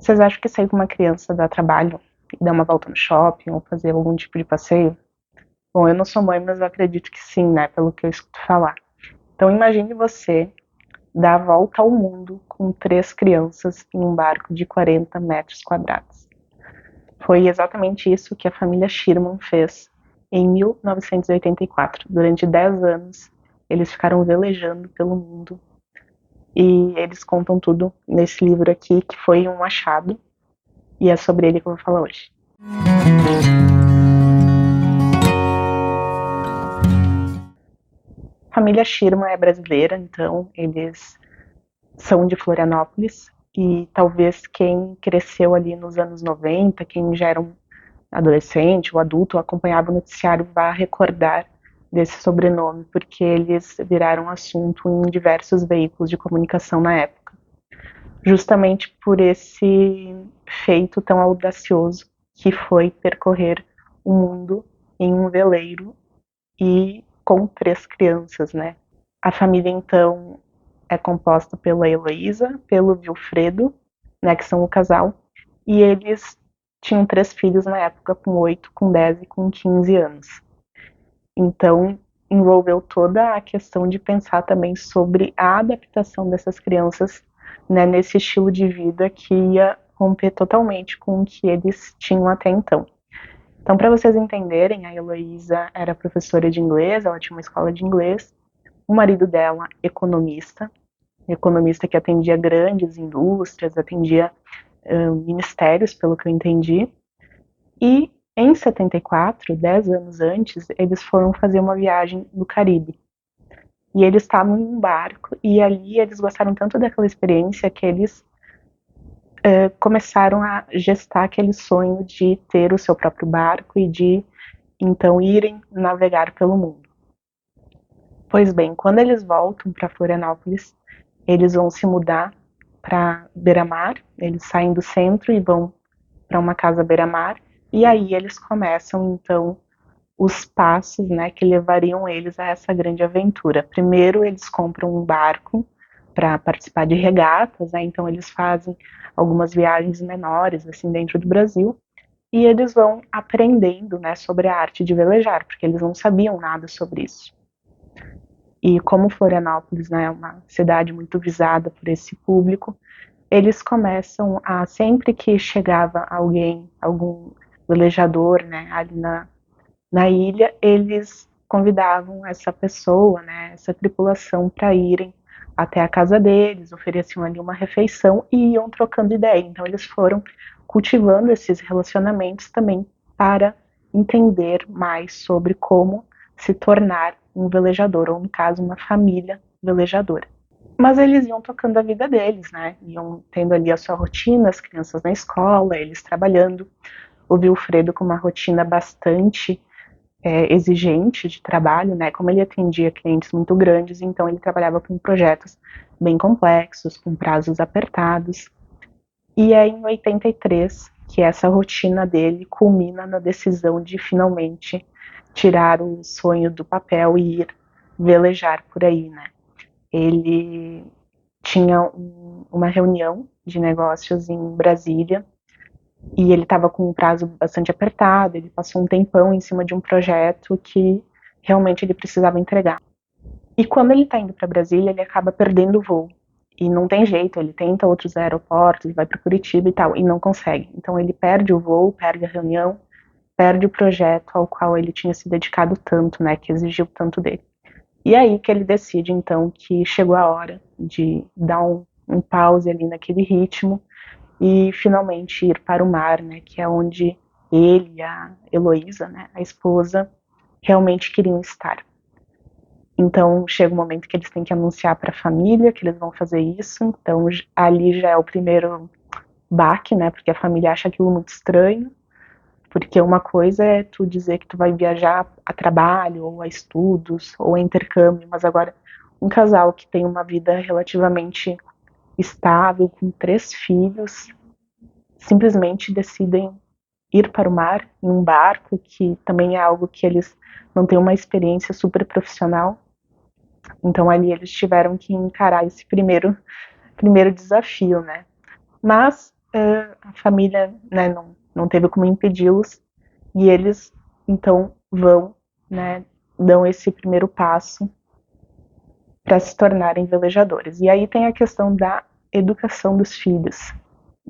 Vocês acham que sair com uma criança dá trabalho? Dar uma volta no shopping ou fazer algum tipo de passeio? Bom, eu não sou mãe, mas eu acredito que sim, né? Pelo que eu escuto falar. Então imagine você dar a volta ao mundo com 3 crianças em um barco de 40 metros quadrados. Foi exatamente isso que a família Sherman fez em 1984. Durante 10 anos, eles ficaram velejando pelo mundo e eles contam tudo nesse livro aqui, que foi um achado, e é sobre ele que eu vou falar hoje. A família Sherman é brasileira, então eles são de Florianópolis, e talvez quem cresceu ali nos anos 90, quem já era um adolescente ou adulto, acompanhava o noticiário, vai recordar desse sobrenome, porque eles viraram assunto em diversos veículos de comunicação na época. Justamente por esse feito tão audacioso que foi percorrer o mundo em um veleiro e com 3 crianças, né? A família, então, é composta pela Heloísa, pelo Vilfredo, né, que são o casal, e eles tinham 3 filhos na época, com 8, com 10 e com 15 anos. Então, envolveu toda a questão de pensar também sobre a adaptação dessas crianças, né, nesse estilo de vida que ia romper totalmente com o que eles tinham até então. Então, para vocês entenderem, a Heloísa era professora de inglês, ela tinha uma escola de inglês, o marido dela, economista que atendia grandes indústrias, atendia ministérios, pelo que eu entendi. E em 74, 10 anos antes, eles foram fazer uma viagem no Caribe. E eles estavam em um barco, e ali eles gostaram tanto daquela experiência que eles começaram a gestar aquele sonho de ter o seu próprio barco e de então irem navegar pelo mundo. Pois bem, quando eles voltam para Florianópolis, eles vão se mudar para beira-mar, eles saem do centro e vão para uma casa beira-mar, e aí eles começam então os passos, né, que levariam eles a essa grande aventura. Primeiro eles compram um barco para participar de regatas, né, então eles fazem algumas viagens menores assim dentro do Brasil, e eles vão aprendendo, né, sobre a arte de velejar, porque eles não sabiam nada sobre isso. E como Florianópolis, né, é uma cidade muito visada por esse público, eles começam a, sempre que chegava alguém, algum velejador, né, ali na ilha, eles convidavam essa pessoa, né, essa tripulação para irem até a casa deles, ofereciam ali uma refeição e iam trocando ideia. Então eles foram cultivando esses relacionamentos também para entender mais sobre como se tornar um velejador, ou no caso, uma família velejadora. Mas eles iam tocando a vida deles, né? Iam tendo ali a sua rotina, as crianças na escola, eles trabalhando. O Vilfredo com uma rotina bastante exigente de trabalho, né? Como ele atendia clientes muito grandes, então ele trabalhava com projetos bem complexos, com prazos apertados. E é em 83 que essa rotina dele culmina na decisão de finalmente tirar o sonho do papel e ir velejar por aí, né? Ele tinha uma reunião de negócios em Brasília e ele estava com um prazo bastante apertado, ele passou um tempão em cima de um projeto que realmente ele precisava entregar. E quando ele está indo para Brasília, ele acaba perdendo o voo. E não tem jeito, ele tenta outros aeroportos, vai para Curitiba e tal, e não consegue. Então ele perde o voo, perde a reunião, perde o projeto ao qual ele tinha se dedicado tanto, né, que exigiu tanto dele. E aí que ele decide, então, que chegou a hora de dar um pause ali naquele ritmo e finalmente ir para o mar, né, que é onde ele e a Heloísa, né, a esposa, realmente queriam estar. Então chega o momento que eles têm que anunciar para a família que eles vão fazer isso, então ali já é o primeiro baque, né, porque a família acha aquilo muito estranho, porque uma coisa é tu dizer que tu vai viajar a trabalho, ou a estudos, ou a intercâmbio, mas agora um casal que tem uma vida relativamente estável, com 3 filhos, simplesmente decidem ir para o mar em um barco, que também é algo que eles não têm uma experiência super profissional. Então ali eles tiveram que encarar esse primeiro desafio, né? Mas a família, né, não teve como impedi-los, e eles então vão, né, dão esse primeiro passo para se tornarem velejadores. E aí tem a questão da educação dos filhos.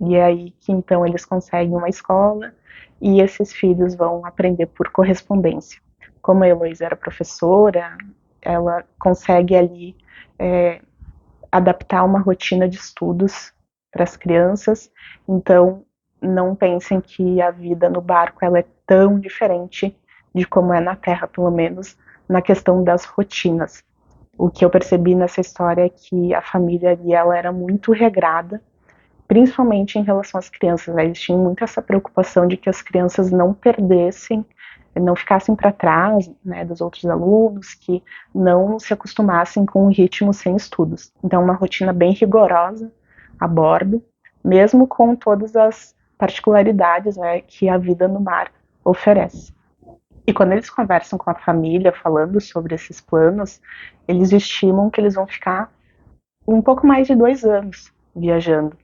E é aí que então eles conseguem uma escola e esses filhos vão aprender por correspondência. Como a Heloísa era professora, ela consegue ali é, adaptar uma rotina de estudos para as crianças. Então, não pensem que a vida no barco ela é tão diferente de como é na Terra, pelo menos na questão das rotinas. O que eu percebi nessa história é que a família ali ela era muito regrada, principalmente em relação às crianças, né? Eles tinham muito essa preocupação de que as crianças não perdessem, não ficassem para trás, né, dos outros alunos, que não se acostumassem com o ritmo sem estudos. Então, uma rotina bem rigorosa a bordo, mesmo com todas as particularidades, né, que a vida no mar oferece. E quando eles conversam com a família, falando sobre esses planos, eles estimam que eles vão ficar um pouco mais de 2 anos viajando.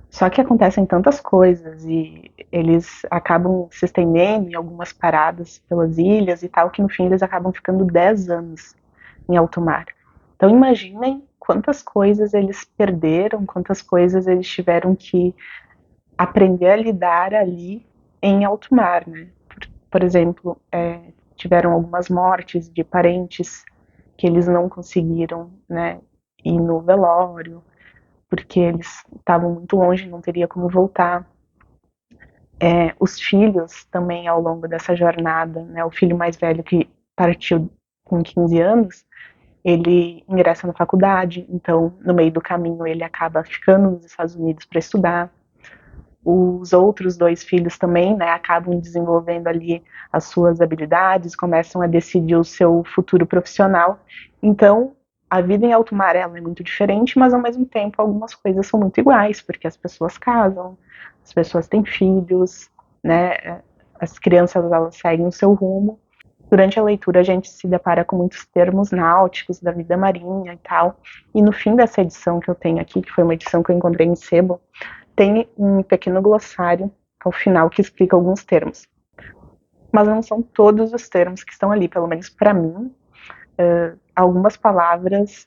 Só que acontecem tantas coisas e eles acabam se estendendo em algumas paradas pelas ilhas e tal, que no fim eles acabam ficando 10 anos em alto mar. Então imaginem quantas coisas eles perderam, quantas coisas eles tiveram que aprender a lidar ali em alto mar, né? Por exemplo, tiveram algumas mortes de parentes que eles não conseguiram, né, ir no velório, porque eles estavam muito longe, não teria como voltar. Os filhos também ao longo dessa jornada, né, o filho mais velho que partiu com 15 anos, ele ingressa na faculdade, então no meio do caminho ele acaba ficando nos Estados Unidos para estudar. Os outros dois filhos também, né, acabam desenvolvendo ali as suas habilidades, começam a decidir o seu futuro profissional. Então, a vida em alto mar ela é muito diferente, mas ao mesmo tempo algumas coisas são muito iguais, porque as pessoas casam, as pessoas têm filhos, né, as crianças elas seguem o seu rumo. Durante a leitura a gente se depara com muitos termos náuticos da vida marinha e tal, e no fim dessa edição que eu tenho aqui, que foi uma edição que eu encontrei em sebo, tem um pequeno glossário ao final que explica alguns termos. Mas não são todos os termos que estão ali, pelo menos para mim. Algumas palavras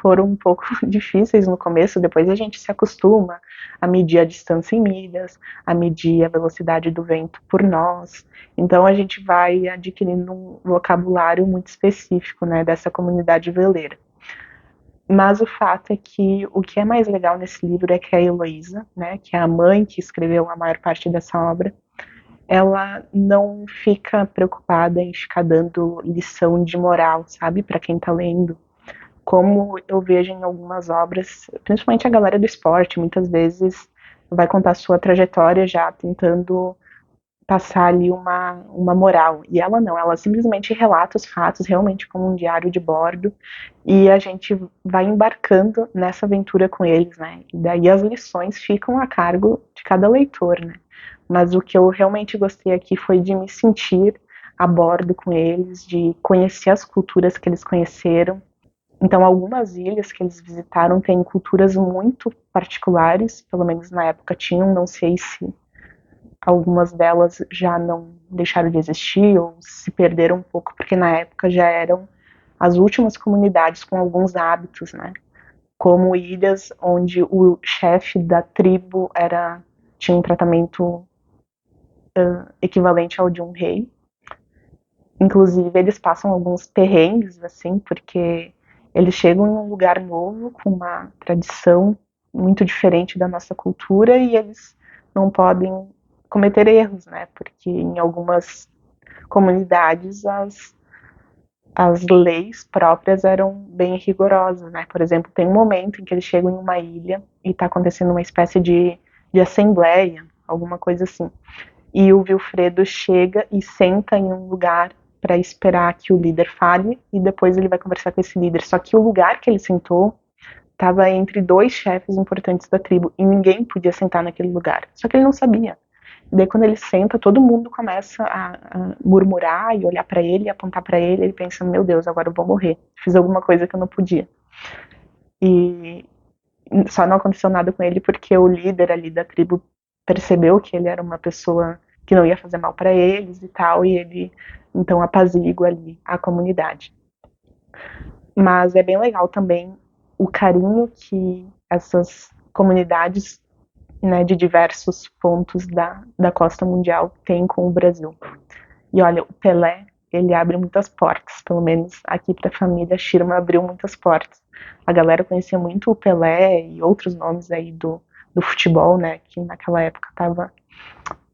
foram um pouco difíceis no começo, depois a gente se acostuma a medir a distância em milhas, a medir a velocidade do vento por nós. Então a gente vai adquirindo um vocabulário muito específico, né, dessa comunidade veleira. Mas o fato é que o que é mais legal nesse livro é que a Heloísa, né, que é a mãe que escreveu a maior parte dessa obra, ela não fica preocupada em ficar dando lição de moral, sabe, para quem tá lendo. Como eu vejo em algumas obras, principalmente a galera do esporte, muitas vezes vai contar a sua trajetória já tentando passar ali uma moral. E ela não, ela simplesmente relata os fatos realmente como um diário de bordo e a gente vai embarcando nessa aventura com eles, né? E daí as lições ficam a cargo de cada leitor, né? Mas o que eu realmente gostei aqui foi de me sentir a bordo com eles, de conhecer as culturas que eles conheceram. Então, algumas ilhas que eles visitaram têm culturas muito particulares, pelo menos na época tinham, não sei se algumas delas já não deixaram de existir ou se perderam um pouco, porque na época já eram as últimas comunidades com alguns hábitos, né? Como ilhas onde o chefe da tribo tinha um tratamento equivalente ao de um rei. Inclusive, eles passam alguns perrengues, assim, porque eles chegam em um lugar novo, com uma tradição muito diferente da nossa cultura, e eles não podem cometer erros, né? Porque em algumas comunidades as leis próprias eram bem rigorosas, né? Por exemplo, tem um momento em que eles chegam em uma ilha e está acontecendo uma espécie de assembleia, alguma coisa assim. E o Vilfredo chega e senta em um lugar para esperar que o líder fale e depois ele vai conversar com esse líder. Só que o lugar que ele sentou estava entre dois chefes importantes da tribo e ninguém podia sentar naquele lugar. Só que ele não sabia. E daí quando ele senta, todo mundo começa a murmurar e olhar para ele, apontar para ele. Ele pensa: meu Deus, agora eu vou morrer. Fiz alguma coisa que eu não podia. E só não aconteceu nada com ele porque o líder ali da tribo percebeu que ele era uma pessoa que não ia fazer mal para eles e tal, e ele então apazigua ali a comunidade. Mas é bem legal também o carinho que essas comunidades, né, de diversos pontos da costa mundial têm com o Brasil. E olha, o Pelé, ele abre muitas portas, pelo menos aqui para a família Schirmer abriu muitas portas. A galera conhecia muito o Pelé e outros nomes aí do futebol, né, que naquela época estava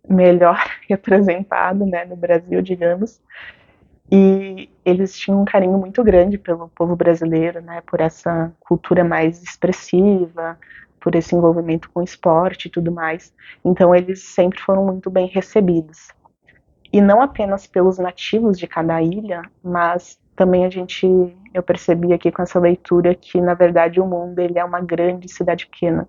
melhor representado, né, no Brasil, digamos. E eles tinham um carinho muito grande pelo povo brasileiro, né, por essa cultura mais expressiva, por esse envolvimento com esporte e tudo mais. Então eles sempre foram muito bem recebidos. E não apenas pelos nativos de cada ilha, mas também eu percebi aqui com essa leitura que na verdade o mundo ele é uma grande cidade pequena,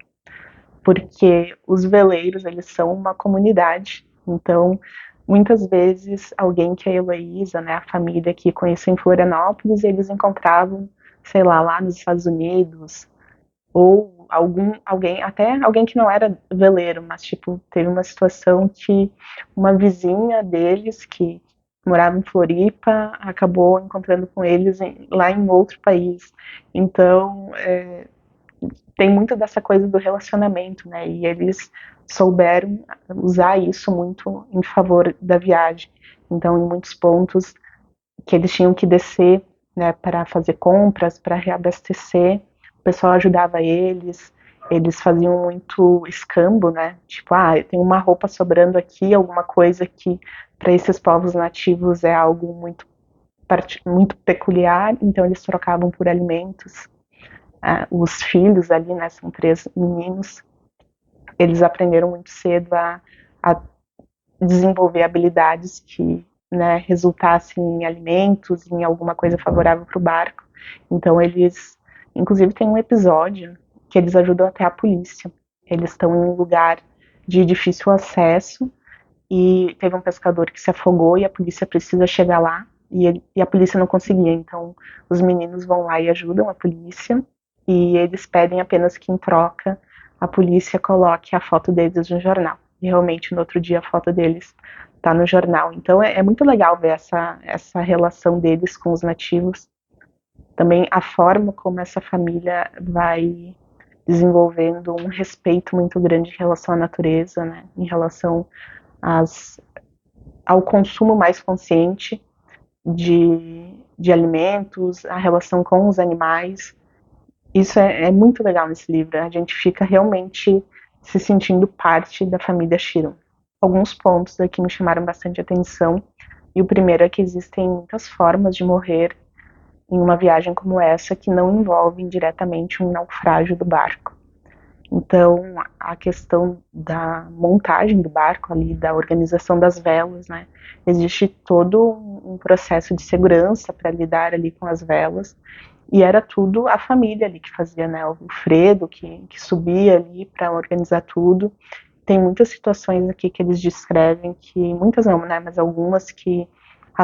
porque os veleiros eles são uma comunidade. Então muitas vezes alguém que a Heloísa, né, a família que conheceu em Florianópolis, eles encontravam, sei lá nos Estados Unidos, ou até alguém que não era veleiro, mas tipo, teve uma situação que uma vizinha deles que morava em Floripa acabou encontrando com eles lá em outro país. Então, tem muito dessa coisa do relacionamento, né? E eles souberam usar isso muito em favor da viagem. Então, em muitos pontos que eles tinham que descer, né, para fazer compras, para reabastecer, o pessoal ajudava eles faziam muito escambo, né, tipo, tem uma roupa sobrando aqui, alguma coisa que para esses povos nativos é algo muito peculiar, então eles trocavam por alimentos. Os filhos ali, né, são 3 meninos, eles aprenderam muito cedo a desenvolver habilidades que, né, resultassem em alimentos, em alguma coisa favorável para o barco. Então eles, inclusive tem um episódio que eles ajudam até a polícia. Eles estão em um lugar de difícil acesso e teve um pescador que se afogou e a polícia precisa chegar lá e a polícia não conseguia. Então os meninos vão lá e ajudam a polícia e eles pedem apenas que em troca a polícia coloque a foto deles no jornal. E realmente no outro dia a foto deles está no jornal. Então é muito legal ver essa relação deles com os nativos. Também a forma como essa família vai desenvolvendo um respeito muito grande em relação à natureza, né? Em relação ao consumo mais consciente de alimentos, a relação com os animais. Isso é muito legal nesse livro. A gente fica realmente se sentindo parte da família Chiron. Alguns pontos aqui me chamaram bastante atenção. E o primeiro é que existem muitas formas de morrer em uma viagem como essa que não envolvem diretamente um naufrágio do barco. Então, a questão da montagem do barco ali, da organização das velas, né? Existe todo um processo de segurança para lidar ali com as velas. E era tudo a família ali que fazia, né? O Fredo que subia ali para organizar tudo. Tem muitas situações aqui que eles descrevem que, muitas não, né? Mas algumas que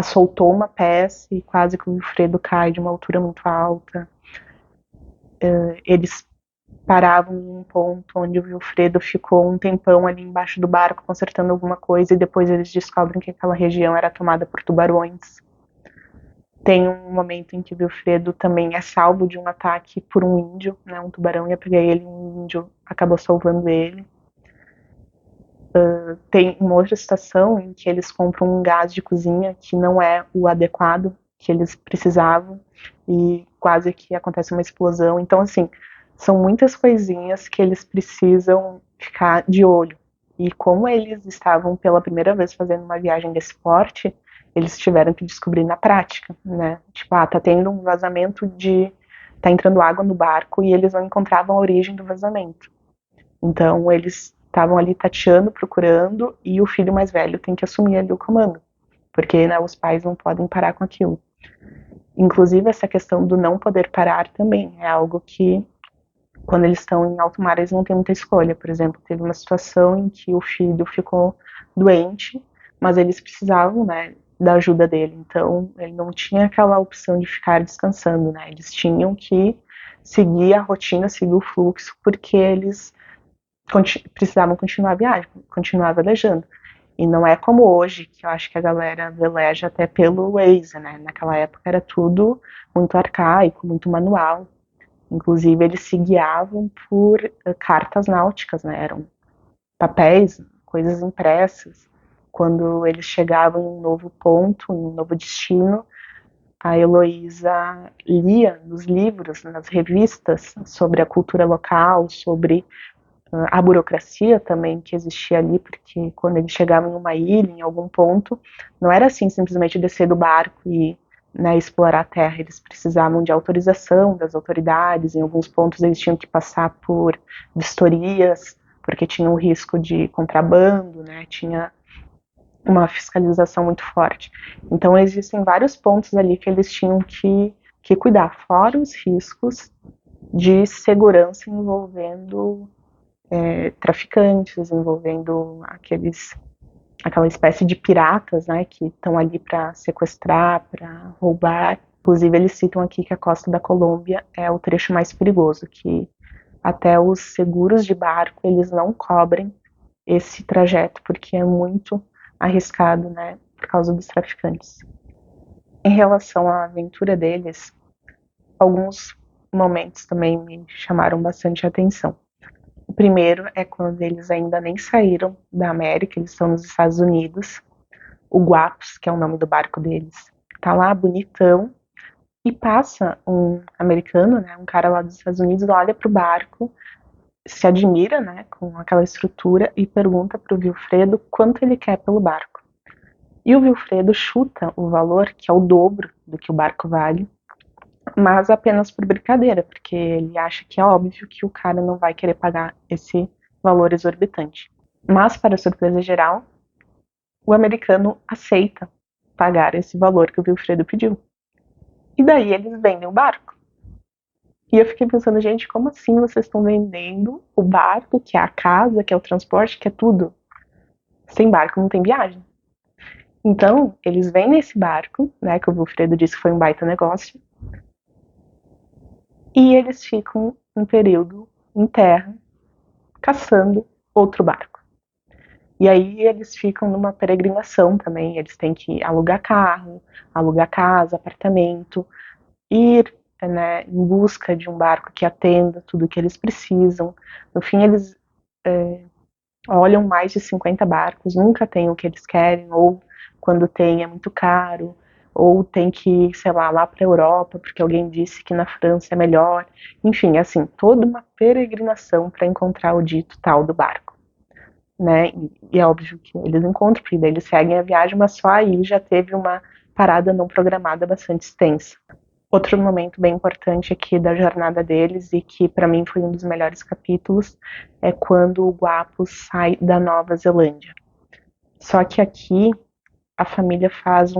soltou uma peça e quase que o Fredo cai de uma altura muito alta. Eles paravam em um ponto onde o Wilfredo ficou um tempão ali embaixo do barco consertando alguma coisa e depois eles descobrem que aquela região era tomada por tubarões. Tem um momento em que o Wilfredo também é salvo de um ataque por um índio, né? Um tubarão ia pegar ele, um índio acabou salvando ele. Tem uma outra situação em que eles compram um gás de cozinha que não é o adequado que eles precisavam e quase que acontece uma explosão. Então, assim, são muitas coisinhas que eles precisam ficar de olho. E como eles estavam pela primeira vez fazendo uma viagem desse porte, eles tiveram que descobrir na prática, né? Tipo, tá tendo um vazamento tá entrando água no barco e eles não encontravam a origem do vazamento. Então eles estavam ali tateando, procurando e o filho mais velho tem que assumir ali o comando, porque, né, os pais não podem parar com aquilo. Inclusive essa questão do não poder parar também é algo que quando eles estão em alto mar eles não têm muita escolha. Por exemplo, teve uma situação em que o filho ficou doente, mas eles precisavam, né, da ajuda dele, então ele não tinha aquela opção de ficar descansando, né, eles tinham que seguir a rotina, seguir o fluxo, porque eles precisavam continuar a viagem, continuar velejando. E não é como hoje, que eu acho que a galera veleja até pelo Waze, né? Naquela época era tudo muito arcaico, muito manual. Inclusive, eles se guiavam por cartas náuticas, né? Eram papéis, coisas impressas. Quando eles chegavam em um novo ponto, em um novo destino, a Heloísa lia nos livros, nas revistas, sobre a cultura local, sobre a burocracia também que existia ali, porque quando eles chegavam em uma ilha, em algum ponto, não era assim simplesmente descer do barco e, né, explorar a terra. Eles precisavam de autorização das autoridades, em alguns pontos eles tinham que passar por vistorias, porque tinha um risco de contrabando, né, tinha uma fiscalização muito forte. Então existem vários pontos ali que eles tinham que cuidar, fora os riscos de segurança envolvendo traficantes, envolvendo aquela espécie de piratas, né, que estão ali para sequestrar, para roubar. Inclusive, eles citam aqui que a costa da Colômbia é o trecho mais perigoso, que até os seguros de barco eles não cobrem esse trajeto, porque é muito arriscado, né, por causa dos traficantes. Em relação à aventura deles, alguns momentos também me chamaram bastante atenção. O primeiro é quando eles ainda nem saíram da América, eles estão nos Estados Unidos. O Guapos, que é o nome do barco deles, tá lá bonitão e passa um americano, né, um cara lá dos Estados Unidos, olha pro barco, se admira, né, com aquela estrutura e pergunta pro Vilfredo quanto ele quer pelo barco. E o Vilfredo chuta o valor, que é o dobro do que o barco vale, mas apenas por brincadeira, porque ele acha que é óbvio que o cara não vai querer pagar esse valor exorbitante. Mas, para surpresa geral, o americano aceita pagar esse valor que o Wilfredo pediu. E daí eles vendem o barco. E eu fiquei pensando, gente, como assim vocês estão vendendo o barco, que é a casa, que é o transporte, que é tudo? Sem barco não tem viagem. Então, eles vendem esse barco, né, que o Wilfredo disse que foi um baita negócio, e eles ficam um período em terra caçando outro barco. E aí eles ficam numa peregrinação também, eles têm que alugar carro, alugar casa, apartamento, ir, né, em busca de um barco que atenda tudo o que eles precisam. No fim, eles olham mais de 50 barcos, nunca tem o que eles querem, ou quando tem é muito caro, ou tem que ir, sei lá para a Europa, porque alguém disse que na França é melhor. Enfim, assim, toda uma peregrinação para encontrar o dito tal do barco. Né? E é óbvio que eles encontram, porque daí eles seguem a viagem, mas só aí já teve uma parada não programada bastante extensa. Outro momento bem importante aqui da jornada deles, e que para mim foi um dos melhores capítulos, é quando o Guapo sai da Nova Zelândia. Só que aqui a família faz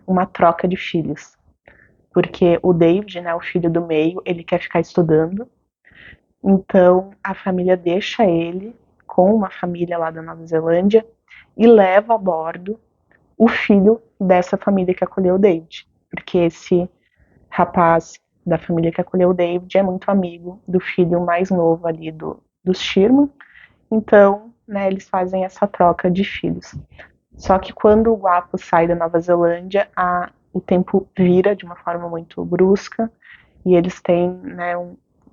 uma troca de filhos, porque o David, né, o filho do meio, ele quer ficar estudando, então a família deixa ele com uma família lá da Nova Zelândia e leva a bordo o filho dessa família que acolheu o David, porque esse rapaz da família que acolheu o David é muito amigo do filho mais novo ali dos Sherman, então, né, eles fazem essa troca de filhos. Só que quando o Guapo sai da Nova Zelândia, o tempo vira de uma forma muito brusca e eles têm, né,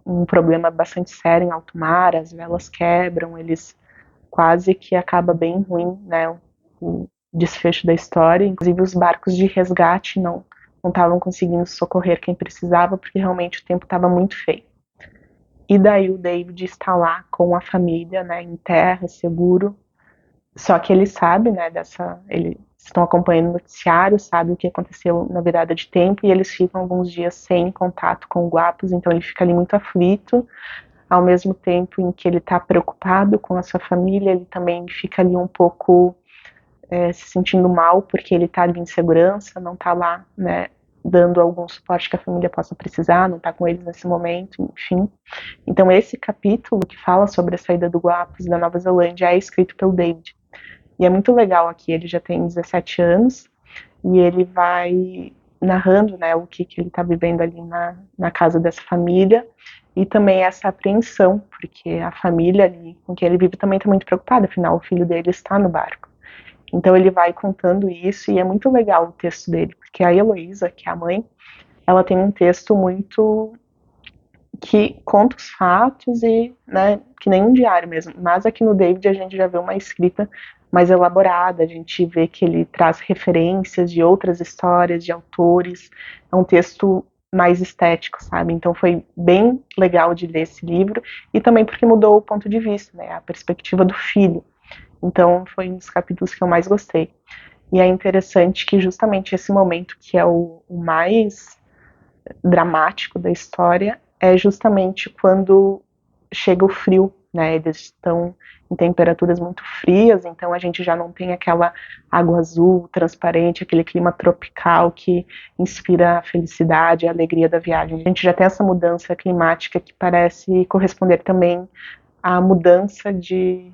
um problema bastante sério em alto mar, as velas quebram, eles quase que acaba bem ruim, né, o desfecho da história. Inclusive os barcos de resgate não estavam conseguindo socorrer quem precisava, porque realmente o tempo estava muito feio. E daí o David está lá com a família, né, em terra, seguro. Só que ele sabe, né, eles estão acompanhando o noticiário, sabe o que aconteceu na virada de tempo, e eles ficam alguns dias sem contato com o Guapos, então ele fica ali muito aflito, ao mesmo tempo em que ele está preocupado com a sua família, ele também fica ali um pouco se sentindo mal, porque ele está ali em segurança, não está lá, né, dando algum suporte que a família possa precisar, não está com eles nesse momento, enfim. Então esse capítulo que fala sobre a saída do Guapos da Nova Zelândia é escrito pelo David. E é muito legal aqui, ele já tem 17 anos e ele vai narrando, né, o que ele está vivendo ali na casa dessa família, e também essa apreensão, porque a família ali com quem ele vive também está muito preocupada, afinal o filho dele está no barco. Então ele vai contando isso e é muito legal o texto dele, porque a Heloísa, que é a mãe, ela tem um texto muito que conta os fatos e, né, que nem um diário mesmo. Mas aqui no David a gente já vê uma escrita mais elaborada, a gente vê que ele traz referências de outras histórias, de autores. É um texto mais estético, sabe? Então foi bem legal de ler esse livro e também porque mudou o ponto de vista, né, a perspectiva do filho. Então foi um dos capítulos que eu mais gostei. E é interessante que justamente esse momento que é o mais dramático da história é justamente quando chega o frio, né? Eles estão em temperaturas muito frias, então a gente já não tem aquela água azul transparente, aquele clima tropical que inspira a felicidade, a alegria da viagem. A gente já tem essa mudança climática que parece corresponder também à mudança de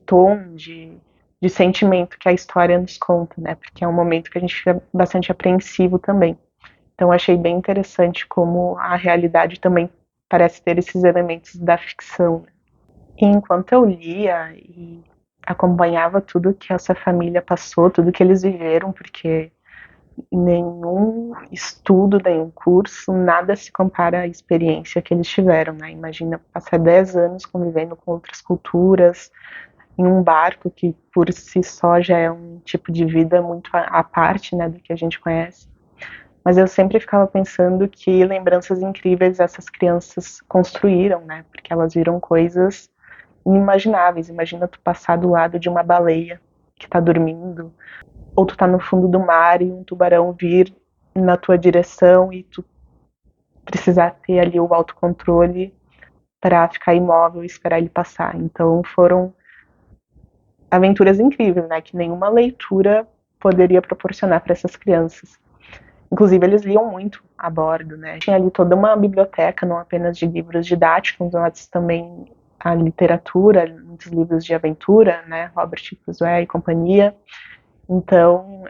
tom, de sentimento que a história nos conta, né? Porque é um momento que a gente fica bastante apreensivo também. Então achei bem interessante como a realidade também parece ter esses elementos da ficção. E enquanto eu lia e acompanhava tudo que essa família passou, tudo que eles viveram, porque nenhum estudo, nenhum curso, nada se compara à experiência que eles tiveram, né? Imagina passar 10 anos convivendo com outras culturas, em um barco que por si só já é um tipo de vida muito à parte, né, do que a gente conhece. Mas eu sempre ficava pensando que lembranças incríveis essas crianças construíram, né? Porque elas viram coisas inimagináveis. Imagina tu passar do lado de uma baleia que tá dormindo, ou tu tá no fundo do mar e um tubarão vir na tua direção e tu precisar ter ali o autocontrole para ficar imóvel e esperar ele passar. Então foram aventuras incríveis, né? Que nenhuma leitura poderia proporcionar para essas crianças. Inclusive, eles liam muito a bordo, né? Tinha ali toda uma biblioteca, não apenas de livros didáticos, mas também a literatura, muitos livros de aventura, né? Robert Crusoe e companhia. Então,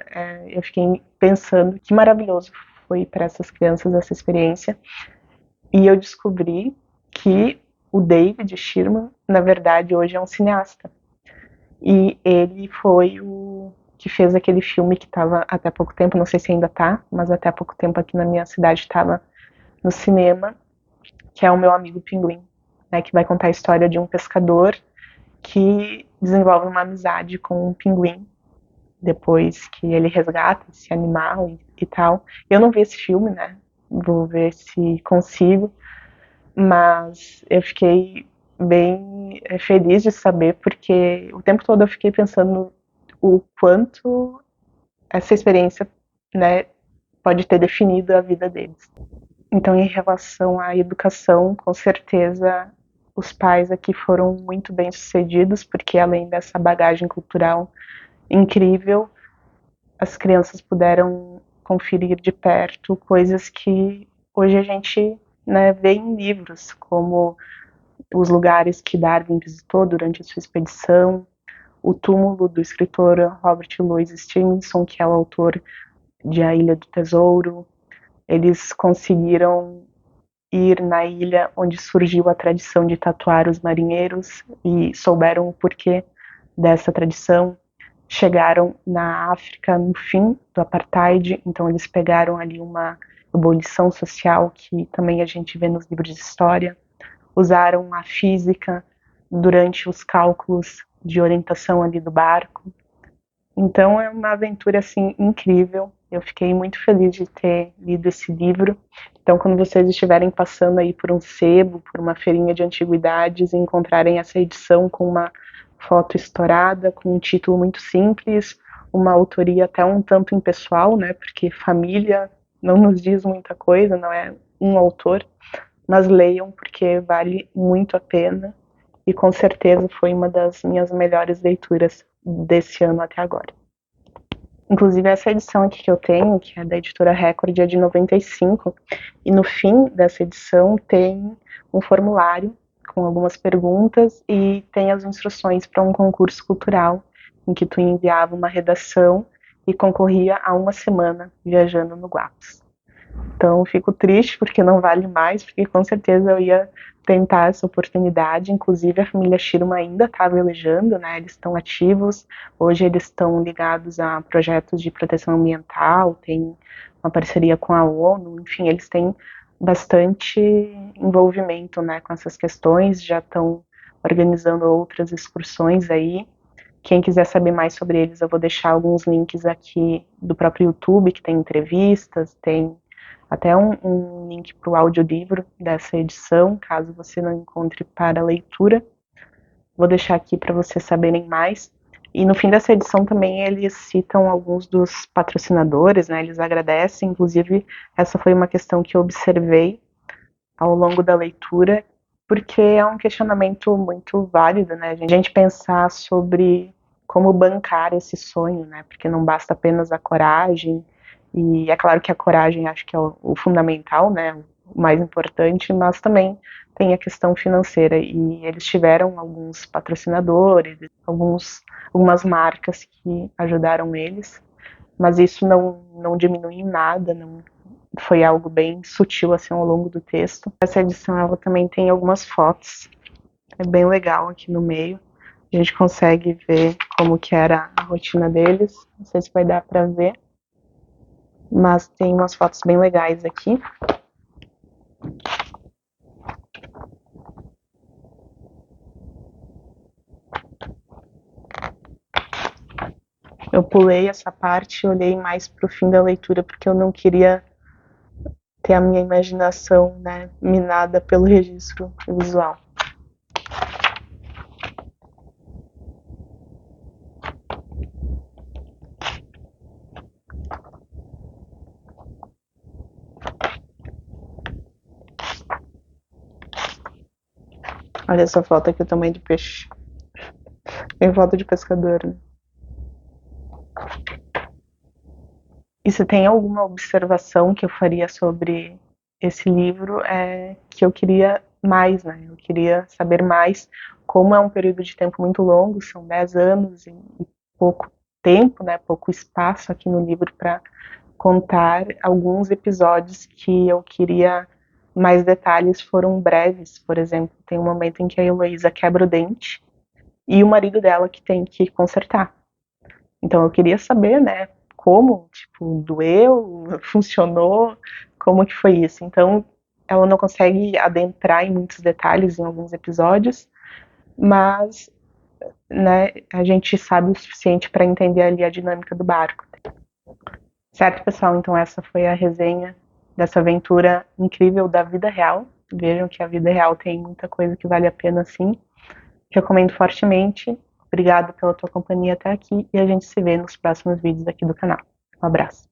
eu fiquei pensando que maravilhoso foi para essas crianças essa experiência. E eu descobri que o David Sherman, na verdade, hoje é um cineasta. E ele foi o que fez aquele filme que estava até pouco tempo, não sei se ainda tá, mas até pouco tempo aqui na minha cidade estava no cinema, que é O Meu Amigo Pinguim, né, que vai contar a história de um pescador que desenvolve uma amizade com um pinguim depois que ele resgata esse animal e tal. Eu não vi esse filme, né? Vou ver se consigo, mas eu fiquei bem feliz de saber, porque o tempo todo eu fiquei pensando o quanto essa experiência, né, pode ter definido a vida deles. Então, em relação à educação, com certeza os pais aqui foram muito bem sucedidos, porque além dessa bagagem cultural incrível, as crianças puderam conferir de perto coisas que hoje a gente, né, vê em livros, como os lugares que Darwin visitou durante a sua expedição, o túmulo do escritor Robert Louis Stevenson, que é o autor de A Ilha do Tesouro. Eles conseguiram ir na ilha onde surgiu a tradição de tatuar os marinheiros e souberam o porquê dessa tradição. Chegaram na África no fim do apartheid, então eles pegaram ali uma ebulição social que também a gente vê nos livros de história. Usaram a física durante os cálculos de orientação ali do barco. Então é uma aventura assim incrível. Eu fiquei muito feliz de ter lido esse livro. Então quando vocês estiverem passando aí por um sebo, por uma feirinha de antiguidades e encontrarem essa edição com uma foto estourada, com um título muito simples, uma autoria até um tanto impessoal, né? Porque família não nos diz muita coisa, não é um autor, mas leiam porque vale muito a pena e com certeza foi uma das minhas melhores leituras desse ano até agora. Inclusive essa edição aqui que eu tenho, que é da editora Record, é de 95, e no fim dessa edição tem um formulário com algumas perguntas e tem as instruções para um concurso cultural em que tu enviava uma redação e concorria a uma semana viajando no Guapos. Então fico triste porque não vale mais, porque com certeza eu ia tentar essa oportunidade. Inclusive a família Shiruma ainda está velejando, né? Eles estão ativos. Hoje eles estão ligados a projetos de proteção ambiental, tem uma parceria com a ONU, enfim, eles têm bastante envolvimento, né, com essas questões, já estão organizando outras excursões aí. Quem quiser saber mais sobre eles, eu vou deixar alguns links aqui do próprio YouTube, que tem entrevistas, tem até um link para o audiolivro dessa edição, caso você não encontre para leitura. Vou deixar aqui para vocês saberem mais. E no fim dessa edição também eles citam alguns dos patrocinadores, né? Eles agradecem, inclusive essa foi uma questão que eu observei ao longo da leitura, porque é um questionamento muito válido, né? A gente pensar sobre como bancar esse sonho, né? Porque não basta apenas a coragem, e é claro que a coragem acho que é o fundamental, né? O mais importante, mas também tem a questão financeira, e eles tiveram alguns patrocinadores, algumas marcas que ajudaram eles, mas isso não diminui em nada, não, foi algo bem sutil assim ao longo do texto. Essa edição ela também tem algumas fotos, é bem legal aqui no meio. A gente consegue ver como que era a rotina deles. Não sei se vai dar para ver, mas tem umas fotos bem legais aqui. Eu pulei essa parte e olhei mais para o fim da leitura porque eu não queria ter a minha imaginação, né, minada pelo registro visual. Olha essa foto aqui, o tamanho de peixe. Tem foto de pescador, né? E se tem alguma observação que eu faria sobre esse livro é que eu queria mais, né? Eu queria saber mais, como é um período de tempo muito longo, são 10 anos e pouco tempo, né? Pouco espaço aqui no livro para contar alguns episódios que eu queria mais detalhes, foram breves. Por exemplo, tem um momento em que a Heloísa quebra o dente e o marido dela que tem que consertar. Então eu queria saber, né, como, tipo, doeu, funcionou, como que foi isso. Então ela não consegue adentrar em muitos detalhes em alguns episódios, mas, né, a gente sabe o suficiente para entender ali a dinâmica do barco. Certo, pessoal? Então essa foi a resenha dessa aventura incrível da vida real. Vejam que a vida real tem muita coisa que vale a pena, sim. Recomendo fortemente. Obrigada pela tua companhia até aqui e a gente se vê nos próximos vídeos aqui do canal. Um abraço.